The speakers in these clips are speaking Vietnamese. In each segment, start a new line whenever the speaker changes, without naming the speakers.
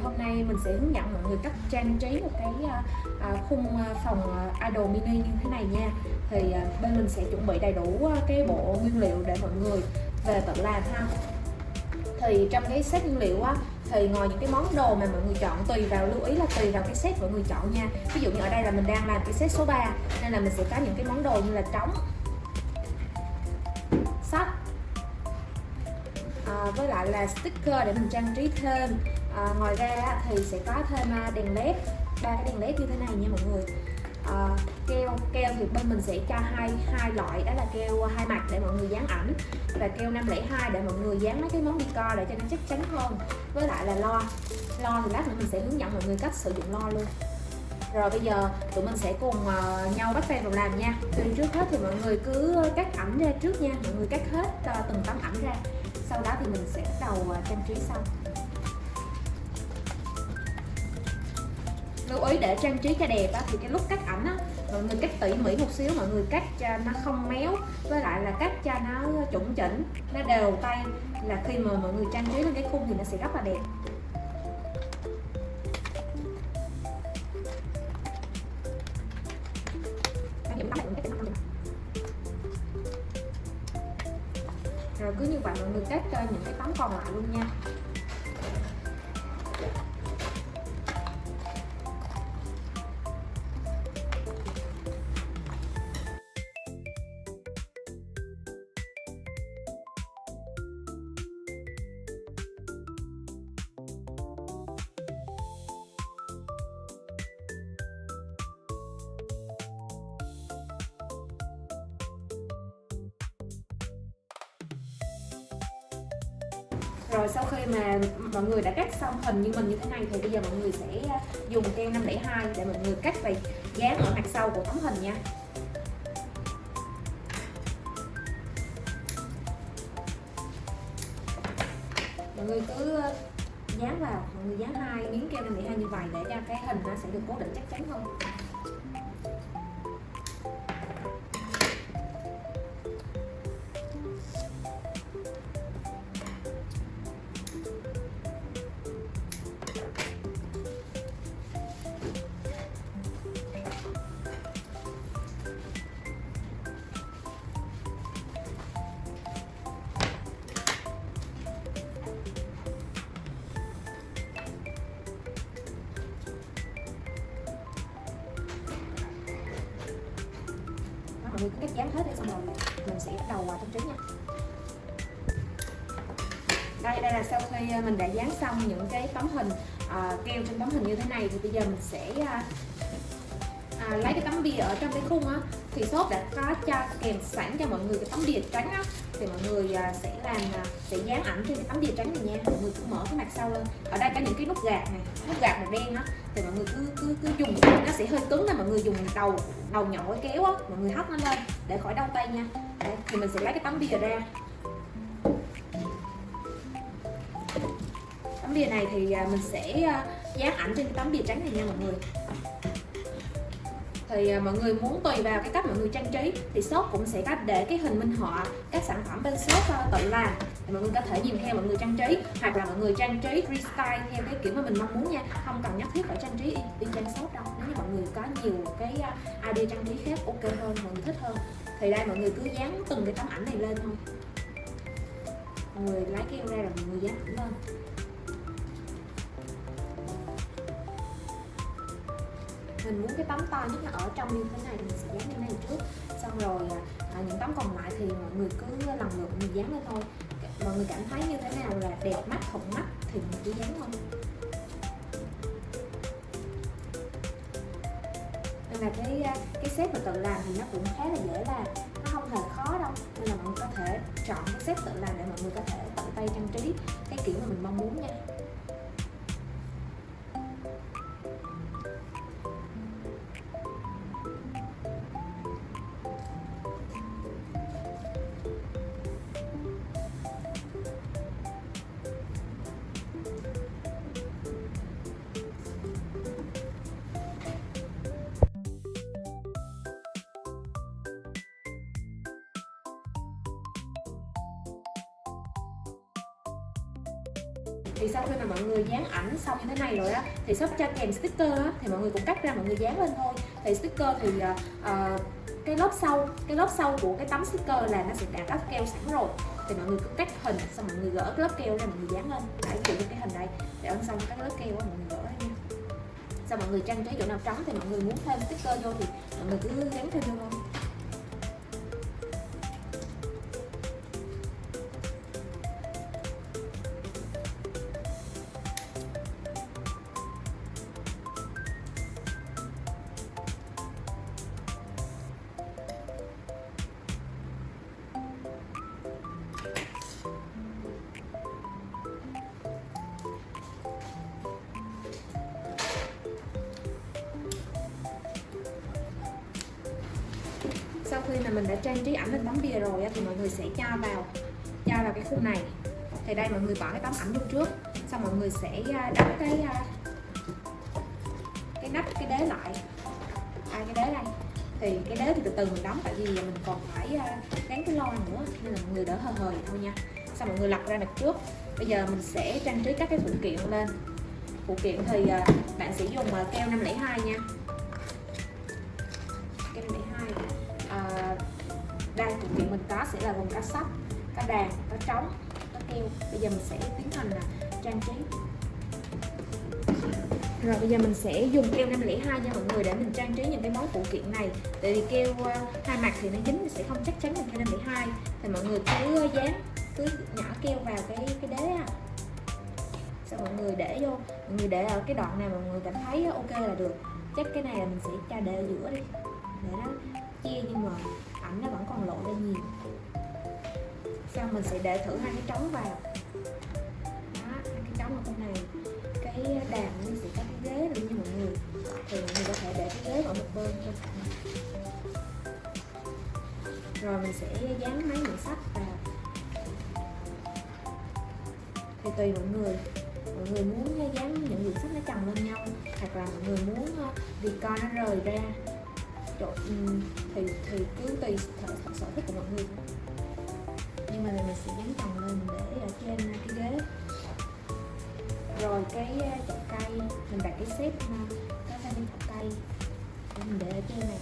hôm nay mình sẽ hướng dẫn mọi người cách trang trí một cái khung phòng idol mini như thế này nha. Thì bên mình sẽ chuẩn bị đầy đủ cái bộ nguyên liệu để mọi người về tự làm ha. Thì trong cái set nguyên liệu á, thì ngoài những cái món đồ mà mọi người chọn, tùy vào, lưu ý là tùy vào cái set mọi người chọn nha. Ví dụ như ở đây là mình đang làm cái set số 3 nên là mình sẽ có những cái món đồ như là trống, sách, với lại là sticker để mình trang trí thêm. Ngoài ra thì sẽ có thêm đèn led, 3 cái đèn led như thế này nha mọi người. Keo thì bên mình sẽ cho hai loại, đó là keo 2 mặt để mọi người dán ảnh và keo 502 để mọi người dán mấy cái món decor để cho nó chắc chắn hơn. Với lại là lo thì lát nữa mình sẽ hướng dẫn mọi người cách sử dụng lo luôn. Rồi bây giờ tụi mình sẽ cùng nhau bắt tay vào làm nha. Trước hết thì mọi người cứ cắt ảnh ra trước nha, mọi người cắt hết từng tấm ảnh ra, sau đó thì mình sẽ bắt đầu trang trí sau. Lưu ý để trang trí cho đẹp thì cái lúc cắt ảnh á, mọi người cắt tỉ mỉ một xíu, mọi người cắt cho nó không méo, với lại là cắt cho nó chuẩn chỉnh, nó đều tay, là khi mà mọi người trang trí lên cái khung thì nó sẽ rất là đẹp. Rồi cứ như vậy mọi người cắt cho những cái tấm còn lại luôn nha. Rồi sau khi mà mọi người đã cắt xong hình như mình như thế này thì bây giờ mọi người sẽ dùng keo 502 để mọi người cắt và dán ở mặt sau của tấm hình nha. Mọi người cứ dán vào, mọi người dán 2 miếng keo 502 như vậy để cho cái hình nó sẽ được cố định chắc chắn hơn. Mọi người cứ cắt dán hết để xong rồi mình sẽ bắt đầu trang trí nha. Đây là sau khi mình đã dán xong những cái tấm hình keo trên tấm hình như thế này thì bây giờ mình sẽ lấy cái tấm bìa ở trong cái khung á, thì shop đã có cho kèm sẵn cho mọi người cái tấm bìa trắng á, thì mọi người sẽ dán ảnh trên cái tấm bìa trắng này nha. Mọi người cứ mở cái mặt sau lên, ở đây có những cái nút gạt này, nút gạt màu đen á, thì mọi người cứ dùng, nó sẽ hơi cứng nên mọi người dùng đầu nhọn kéo á, mọi người hất nó lên để khỏi đau tay nha. Đây, thì mình sẽ lấy cái tấm bìa ra. Tấm bìa này thì mình sẽ dán ảnh trên cái tấm bìa trắng này nha mọi người. Thì mọi người muốn tùy vào cái cách mọi người trang trí thì shop cũng sẽ có để cái hình minh họa các sản phẩm bên shop tự làm, thì mọi người có thể nhìn theo mọi người trang trí, hoặc là mọi người trang trí freestyle theo cái kiểu mà mình mong muốn nha, không cần nhất thiết phải trang trí y chang shop đâu. Nếu như mọi người có nhiều cái idea trang trí khác ok hơn, mọi người thích hơn thì đây mọi người cứ dán từng cái tấm ảnh này lên thôi. Mọi người lấy keo ra rồi mọi người dán ảnh lên. Mình muốn cái tấm to nhất là ở trong như thế này thì mình sẽ dán lên này trước, xong rồi những tấm còn lại thì mọi người cứ lần lượt mình dán lên thôi. Mọi người cảm thấy như thế nào là đẹp mắt, thuận mắt thì mình cứ dán thôi. Nên là cái set mà tự làm thì nó cũng khá là dễ làm, nó không hề khó đâu, nên là mọi người có thể chọn cái set tự làm để mọi người có thể tự tay trang trí cái kiểu mà mình mong muốn nha. Thì sau khi mà mọi người dán ảnh xong như thế này rồi á, thì shop cho kèm sticker á, thì mọi người cũng cắt ra mọi người dán lên thôi. Thì sticker thì cái lớp sau của cái tấm sticker là nó sẽ đã có keo sẵn rồi, thì mọi người cứ cắt hình xong mọi người gỡ cái lớp keo ra mọi người dán lên. Ví dụ như cái hình đây để ấn xong các lớp keo á mọi người gỡ ra nha. Sau mọi người trang trí chỗ nào trống thì mọi người muốn thêm sticker vô thì mọi người cứ dán thêm vô thôi. Sau khi mà mình đã trang trí ảnh lên tấm bìa rồi thì mọi người sẽ cho vào cái khung này. Thì đây mọi người bỏ cái tấm ảnh vô trước, xong mọi người sẽ đắp cái nắp cái đế lại. Cái đế đây thì cái đế thì từ từ mình đóng, tại vì mình còn phải gắn cái lo nữa nên là mọi người đỡ hời vậy thôi nha. Xong mọi người lật ra mặt trước. Bây giờ mình sẽ trang trí các cái phụ kiện lên. Phụ kiện thì bạn sẽ dùng keo 502 nha. Keo 502. Đây phụ kiện mình có sẽ là gồm có sắt, có đàn, có trống, có keo. Bây giờ mình sẽ tiến hành trang trí. Rồi bây giờ mình sẽ dùng keo 502 nha mọi người để mình trang trí những cái món phụ kiện này. Tại vì keo hai mặt thì nó dính, nó sẽ không chắc chắn bằng keo 502. Thì mọi người cứ dán, cứ nhỏ keo vào cái đế Xong mọi người để vô, mọi người để ở cái đoạn nào mọi người cảm thấy ok là được. Chắc cái này là mình sẽ cho để ở giữa đi để nó chia, nhưng mà ảnh nó vẫn còn lộ ra nhiều. Xong mình sẽ để thử hai cái trống vào. Đó, hai cái trống ở bên này. Cái đàn nó sẽ có cái ghế nữa nha mọi người. Thì mọi người có thể để cái ghế ở một bên bên cạnh. Rồi mình sẽ dán mấy quyển sách vào. Thì tùy mọi người muốn dán những quyển sách nó chồng lên nhau, hoặc là mọi người muốn decor nó rời ra thì cứ tùy sở thích của mọi người. Nhưng mà mình sẽ dán chồng lên để ở trên cái ghế. Rồi cái chậu cây mình đặt cái xếp có hai bên chậu cây để mình để ở trên này.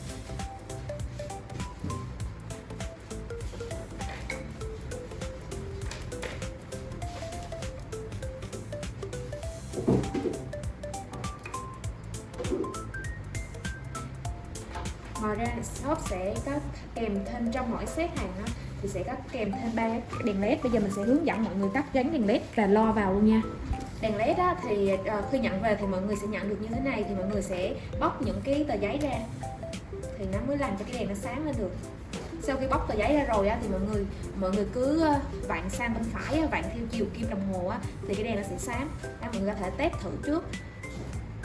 Ngoài ra shop sẽ có kèm thêm trong mỗi set hàng đó, thì sẽ có kèm thêm 3 đèn led. Bây giờ mình sẽ hướng dẫn mọi người cách gắn đèn led và lo vào luôn nha. Đèn led á, thì khi nhận về thì mọi người sẽ nhận được như thế này. Thì mọi người sẽ bóc những cái tờ giấy ra thì nó mới làm cho cái đèn nó sáng lên được. Sau khi bóc tờ giấy ra rồi á, thì mọi người cứ vặn sang bên phải, vặn theo chiều kim đồng hồ á, thì cái đèn nó sẽ sáng. Đó, mọi người có thể test thử trước.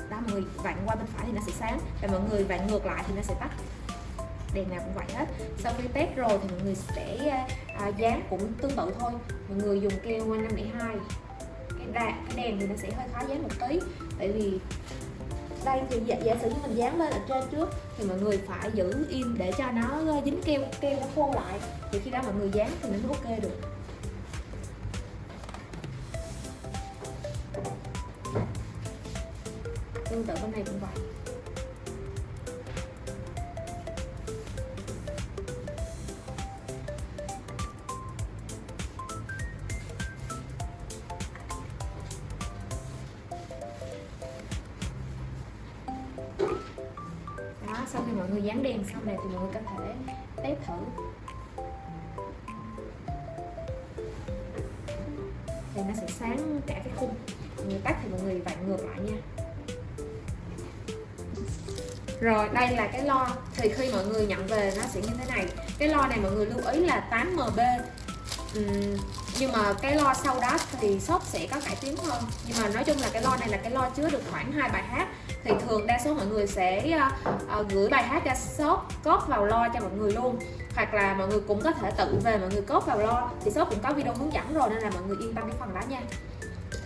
Đó, mọi người vặn qua bên phải thì nó sẽ sáng, và mọi người vặn ngược lại thì nó sẽ tắt. Đèn nào cũng vậy hết. Sau khi test rồi thì mọi người sẽ dán cũng tương tự thôi. Mọi người dùng keo 502. Cái đèn thì nó sẽ hơi khó dán một tí, tại vì đây thì giả sử như mình dán lên ở trên trước thì mọi người phải giữ im để cho nó dính keo nó khô lại, thì khi đó mọi người dán thì nó mới ok được. Tương tự bên này cũng vậy. Đó, sau khi mọi người dán đèn xong này thì mọi người có thể test thử. Thì nó sẽ sáng cả cái khung. Mọi người tắt thì mọi người vặn ngược lại nha. Rồi đây là cái lo. Thì khi mọi người nhận về nó sẽ như thế này. Cái lo này mọi người lưu ý là 8MB. Nhưng mà cái lo sau đó thì shop sẽ có cải tiến hơn. Nhưng mà nói chung là cái lo này là cái lo chứa được khoảng 2 bài hát. Thì thường đa số mọi người sẽ gửi bài hát ra shop, cóp vào lo cho mọi người luôn. Hoặc là mọi người cũng có thể tự về mọi người cóp vào lo. Thì shop cũng có video hướng dẫn rồi, nên là mọi người yên tâm cái phần đó nha.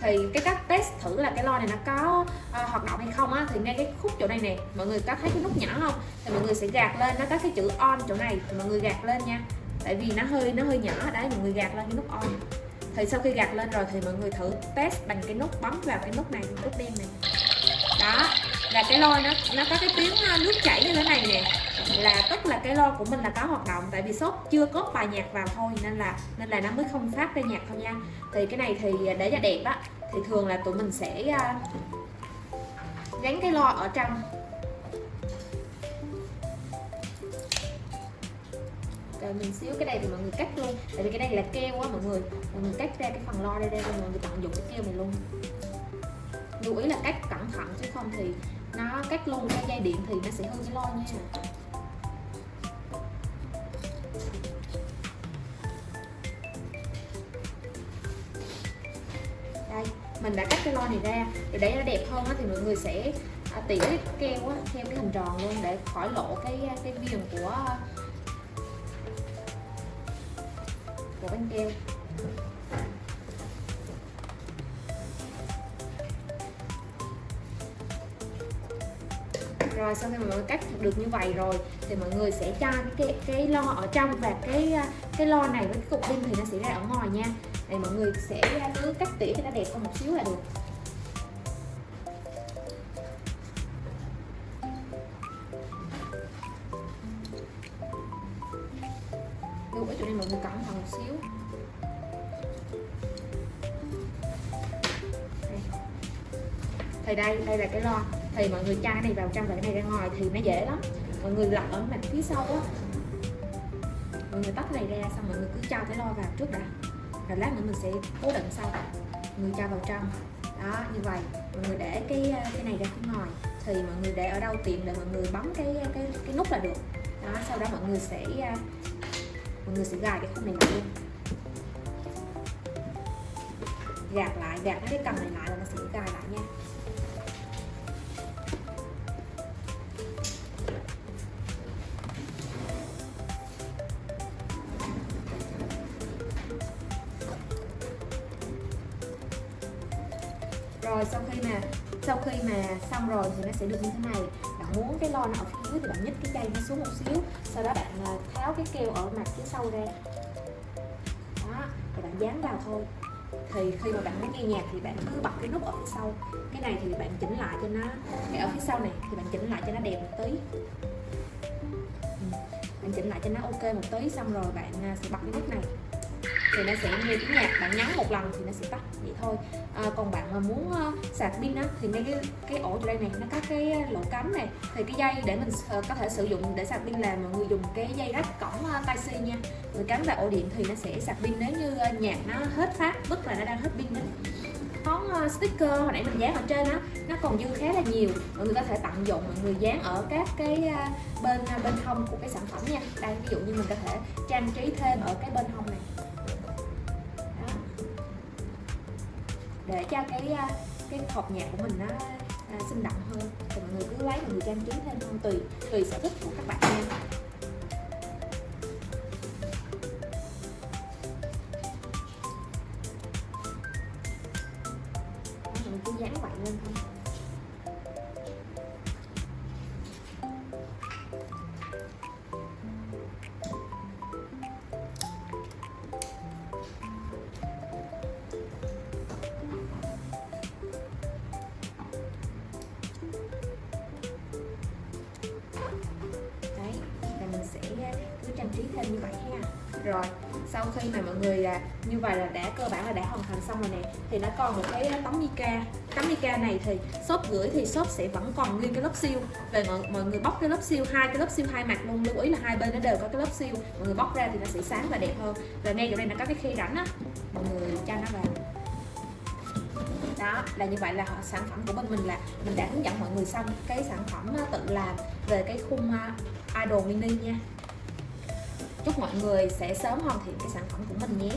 Thì cái cách test thử là cái lo này nó có hoạt động hay không á, thì ngay cái khúc chỗ này nè, mọi người có thấy cái nút nhỏ không? Thì mọi người sẽ gạt lên, nó có cái chữ on chỗ này thì mọi người gạt lên nha. Tại vì nó hơi nhỏ đấy, mọi người gạt lên cái nút on. Thì sau khi gạt lên rồi thì mọi người thử test bằng cái nút, bấm vào cái nút này, nút đen này. Đó, là cái lo nó có cái tiếng nước chảy như thế này nè, là tức là cái lo của mình là có hoạt động. Tại vì shop chưa có bài nhạc vào thôi nên là nó mới không phát ra nhạc thôi nha. Thì cái này thì để cho đẹp á thì thường là tụi mình sẽ gắn cái lo ở trong. Rồi mình xíu cái này thì mọi người cắt luôn, tại vì cái này là keo á mọi người cắt ra cái phần lo đây rồi mọi người tận dụng cái keo này luôn. Lưu ý là cắt cẩn thận chứ không thì nó cắt luôn cái dây điện thì nó sẽ hư cái lo nha. Đây, mình đã cắt cái lo này ra thì để nó đẹp hơn thì mọi người sẽ tỉa cái keo á, theo cái hình tròn luôn để khỏi lộ cái viền của bánh keo. Rồi sau khi mà mọi người cắt được như vậy rồi thì mọi người sẽ cho cái lo ở trong và cái lo này với cái cục pin thì nó sẽ ra ở ngoài nha. Thì mọi người sẽ cứ cắt tỉa cho nó đẹp hơn một xíu là được. Lưu ý chỗ này mọi người cẩn thận một xíu. Thì đây là cái lo, thì mọi người cho cái này vào trong và cái này ra ngoài thì nó dễ lắm. Mọi người lật ở mặt phía sau á, mọi người tách cái này ra xong mọi người cứ cho cái lo vào trước đã, rồi lát nữa mình sẽ cố định sau. Mọi người cho vào trong đó, như vậy mọi người để cái này ra phía ngoài thì mọi người để ở đâu tiện để mọi người bấm cái nút là được đó. Sau đó mọi người sẽ gài cái khung này lại luôn, gạt cái cầm này lại là nó sẽ gài lại nha. Rồi sau khi mà xong rồi thì nó sẽ được như thế này. Bạn muốn cái lo nó ở phía dưới thì bạn nhích cái dây nó xuống một xíu, sau đó bạn tháo cái keo ở mặt phía sau ra đó, rồi bạn dán vào thôi. Thì khi mà bạn muốn nghe nhạc thì bạn cứ bật cái nút ở phía sau, cái này thì bạn chỉnh lại cho nó, cái ở phía sau này thì bạn chỉnh lại cho nó đẹp một tí. Bạn chỉnh lại cho nó ok một tí, xong rồi bạn sẽ bật cái nút này thì nó sẽ nghe tiếng nhạc. Bạn nhấn một lần thì nó sẽ tắt vậy thôi. Còn bạn mà muốn sạc pin á thì ngay cái ổ chỗ đây này nó có cái lỗ cắm này, thì cái dây để mình có thể sử dụng để sạc pin là mọi người dùng cái dây rắc cổng Type-C nha. Người cắm vào ổ điện thì nó sẽ sạc pin nếu như nhạc nó hết phát, tức là nó đang hết pin đó. Món sticker hồi nãy mình dán ở trên á, nó còn dư khá là nhiều, mọi người có thể tận dụng, mọi người dán ở các cái bên hông của cái sản phẩm nha. Đây ví dụ như mình có thể trang trí thêm ở cái bên hông này đó, để cho cái hộp nhạc của mình nó sinh động hơn. Thì mọi người cứ lấy mọi người trang trí thêm hơn, tùy sở thích của các bạn nha. Mình cứ dán vậy lên thôi. Đấy, và mình sẽ cứ trang trí thêm như vậy ha. Rồi sau khi mà mọi người như vậy là đã cơ bản là đã hoàn thành xong rồi nè, thì nó còn một cái tấm mica. Tấm mica này thì shop gửi thì shop sẽ vẫn còn nguyên cái lớp siêu. Về mọi người bóc cái lớp siêu, cái lớp siêu hai mặt luôn, lưu ý là hai bên nó đều có cái lớp siêu. Mọi người bóc ra thì nó sẽ sáng và đẹp hơn. Và ngay chỗ đây nó có cái khe rãnh á, mọi người cho nó vào. Đó là như vậy là sản phẩm của bên mình là mình đã hướng dẫn mọi người xong cái sản phẩm tự làm về cái khung Idol Mini nha. Chúc mọi người sẽ sớm hoàn thiện cái sản phẩm của mình nhé.